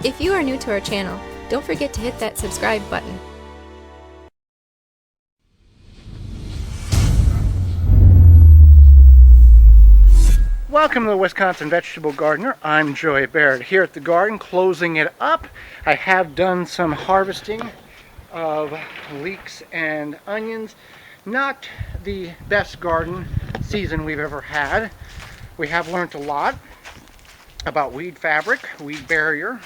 If you are new to our channel, don't forget to hit that subscribe button. Welcome to the Wisconsin Vegetable Gardener. I'm Joey Baird here at the garden closing it up. I have done some harvesting of leeks and onions. Not the best garden season we've ever had. We have learned a lot about weed fabric, weed barrier.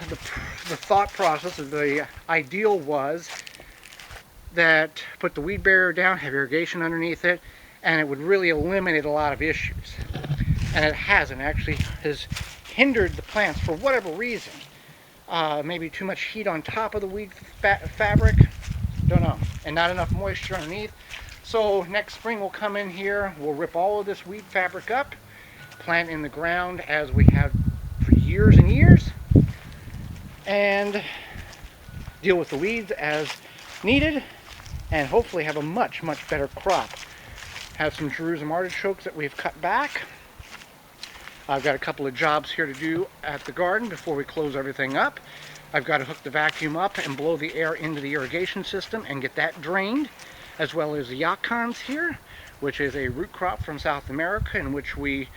The thought process of the ideal was that put the weed barrier down, have irrigation underneath it, and it would really eliminate a lot of issues. And it hasn't. Actually has hindered the plants for whatever reason. Maybe too much heat on top of the weed fabric, don't know, and not enough moisture underneath. So next spring we'll come in here, we'll rip all of this weed fabric up, plant in the ground as we have for years and years, and deal with the weeds as needed, and hopefully have a much better crop. Have some Jerusalem artichokes that we've cut back. I've got a couple of jobs here to do at the garden before we close everything up. I've got to hook the vacuum up and blow the air into the irrigation system and get that drained, as well as the Yacons here, which is a root crop from South America in which we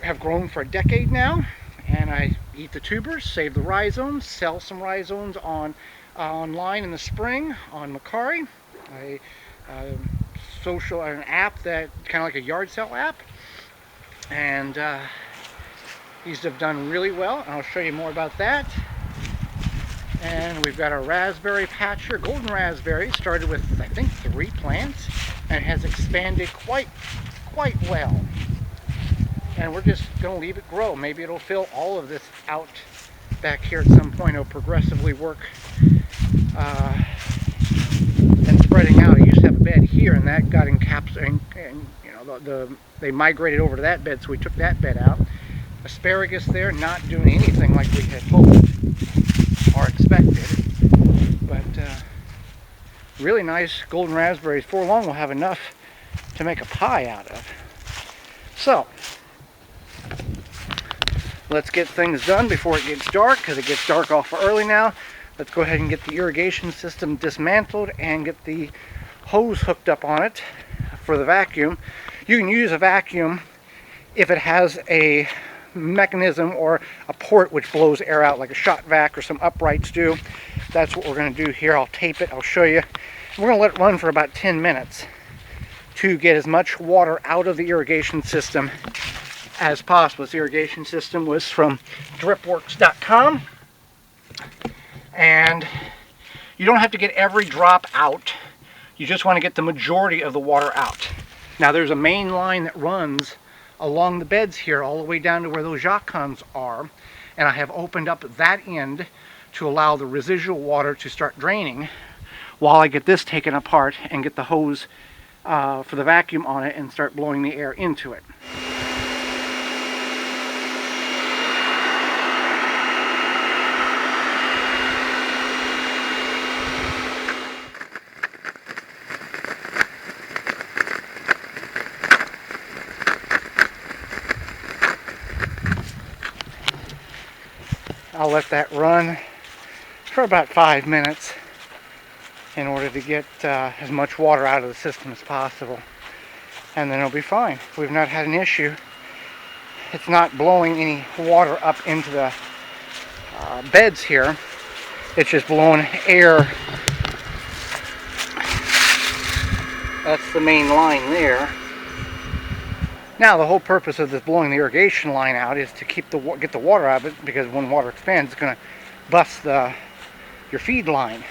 have grown for a decade now. And I eat the tubers, save the rhizomes, sell some rhizomes online in the spring on Macari, an app that kind of like a yard sale app, and these have done really well, and I'll show you more about that. And we've got our raspberry patch here, golden raspberry, started with I think 3 plants and has expanded quite well. And we're just going to leave it grow. Maybe it'll fill all of this out back here at some point. It'll progressively work and spreading out. I used to have a bed here, and that got encapsulated, and you know, they migrated over to that bed, so we took that bed out. Asparagus there, not doing anything like we had hoped or expected, but really nice golden raspberries. Before long we'll have enough to make a pie out of. So let's get things done before it gets dark, because it gets dark awful early now. Let's go ahead and get the irrigation system dismantled and get the hose hooked up on it for the vacuum. You can use a vacuum if it has a mechanism or a port which blows air out, like a shot vac or some uprights do. That's what we're going to do here. I'll tape it, I'll show you. We're going to let it run for about 10 minutes to get as much water out of the irrigation system as possible. This irrigation system was from dripworks.com, and you don't have to get every drop out. You just want to get the majority of the water out. Now there's a main line that runs along the beds here all the way down to where those Yacons are, and I have opened up that end to allow the residual water to start draining while I get this taken apart and get the hose for the vacuum on it and start blowing the air into it. I'll let that run for about 5 minutes in order to get as much water out of the system as possible, and then it'll be fine. We've not had an issue. It's not blowing any water up into the beds here. It's just blowing air. That's the main line there. Now the whole purpose of this blowing the irrigation line out is to get the water out of it, because when water expands, it's going to bust your feed line.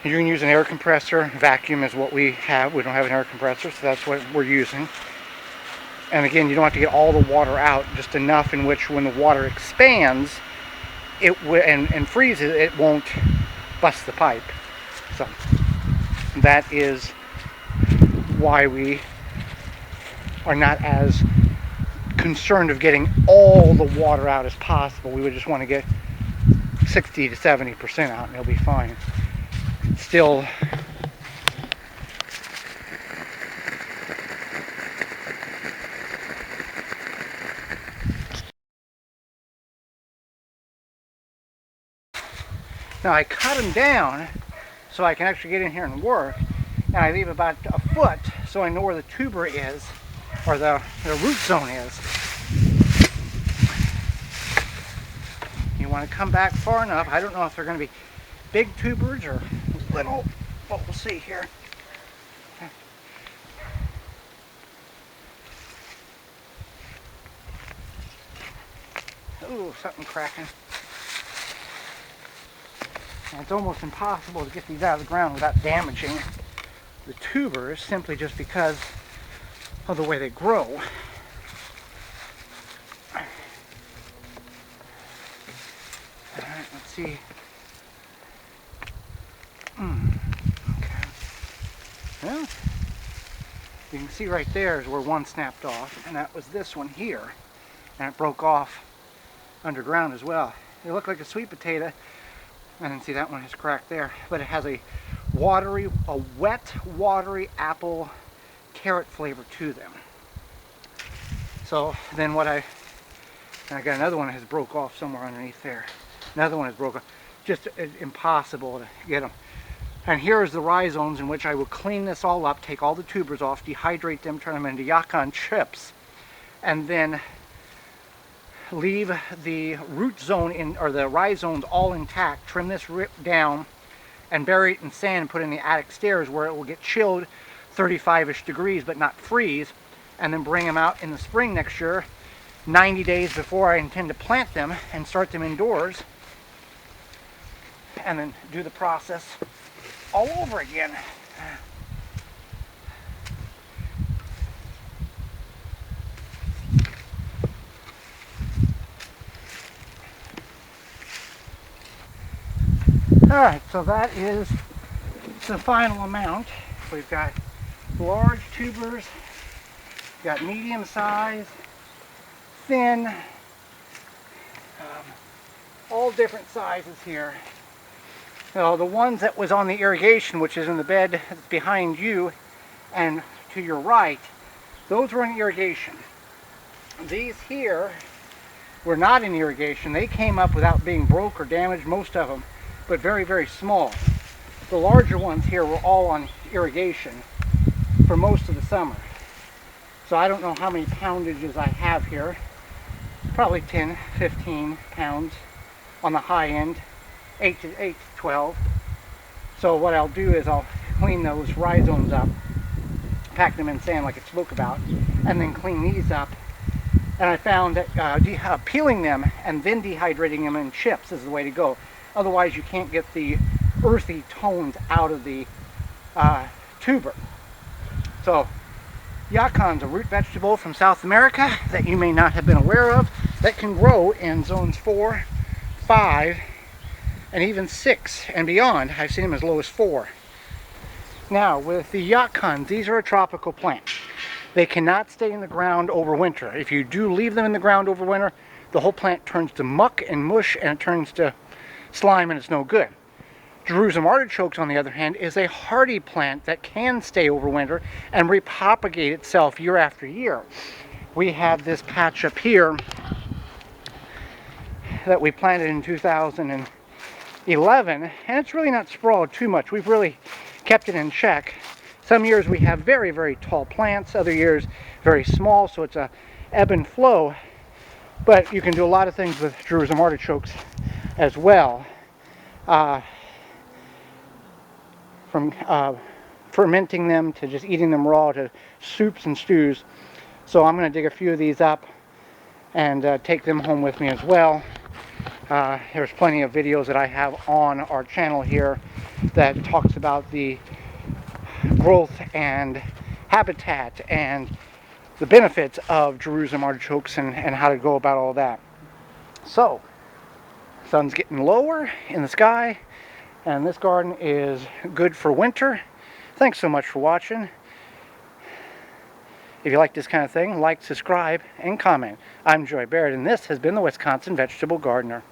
You can use an air compressor. Vacuum is what we have. We don't have an air compressor, so that's what we're using. And again, you don't have to get all the water out, just enough in which when the water expands and freezes, it won't bust the pipe. So that is why we are not as concerned of getting all the water out as possible. We would just want to get 60 to 70% out, and it'll be fine. Still Now I cut them down so I can actually get in here and work, and I leave about a foot so I know where the tuber is, or the root zone is. You want to come back far enough. I don't know if they're going to be big tubers or little, but we'll see here. Ooh, something cracking. And it's almost impossible to get these out of the ground without damaging the tubers, simply just because of the way they grow. Alright, let's see. Okay. Well, you can see right there is where one snapped off, and that was this one here. And it broke off underground as well. It looked like a sweet potato, and then see that one is cracked there. But it has a wet, watery apple carrot flavor to them. So then I got another one that has broke off somewhere underneath there. Another one is broken. Just impossible to get them. And here is the rhizomes in which I will clean this all up, take all the tubers off, dehydrate them, turn them into Yacon chips, and then leave the root zone in, or the rhizomes all intact, trim this down, and bury it in sand and put it in the attic stairs where it will get chilled 35-ish degrees but not freeze, and then bring them out in the spring next year, 90 days before I intend to plant them, and start them indoors, and then do the process all over again. Alright, so that is the final amount. We've got large tubers, got medium size, thin, all different sizes here. So the ones that was on the irrigation, which is in the bed that's behind you and to your right, those were in irrigation. These here were not in irrigation. They came up without being broke or damaged, most of them, but very, very small. The larger ones here were all on irrigation for most of the summer. So I don't know how many poundages I have here. Probably 10, 15 pounds on the high end, 8 to 12. So what I'll do is I'll clean those rhizomes up, pack them in sand like I spoke about, and then clean these up. And I found that peeling them and then dehydrating them in chips is the way to go. Otherwise you can't get the earthy tones out of the tuber. So Yacon's a root vegetable from South America that you may not have been aware of, that can grow in zones 4, 5, and even 6 and beyond. I've seen them as low as 4. Now with the Yacons, these are a tropical plant. They cannot stay in the ground over winter. If you do leave them in the ground over winter, the whole plant turns to muck and mush, and it turns to slime, and it's no good. Jerusalem artichokes, on the other hand, is a hardy plant that can stay over winter and repropagate itself year after year. We have this patch up here that we planted in 2011, and it's really not sprawled too much. We've really kept it in check. Some years we have very, very tall plants, other years very small, so it's a ebb and flow. But you can do a lot of things with Jerusalem artichokes as well. From fermenting them to just eating them raw to soups and stews. So I'm going to dig a few of these up and take them home with me as well. There's plenty of videos that I have on our channel here that talks about the growth and habitat and the benefits of Jerusalem artichokes and how to go about all that. So, sun's getting lower in the sky, and this garden is good for winter. Thanks so much for watching. If you like this kind of thing, like, subscribe, and comment. I'm Joy Barrett, and this has been the Wisconsin Vegetable Gardener.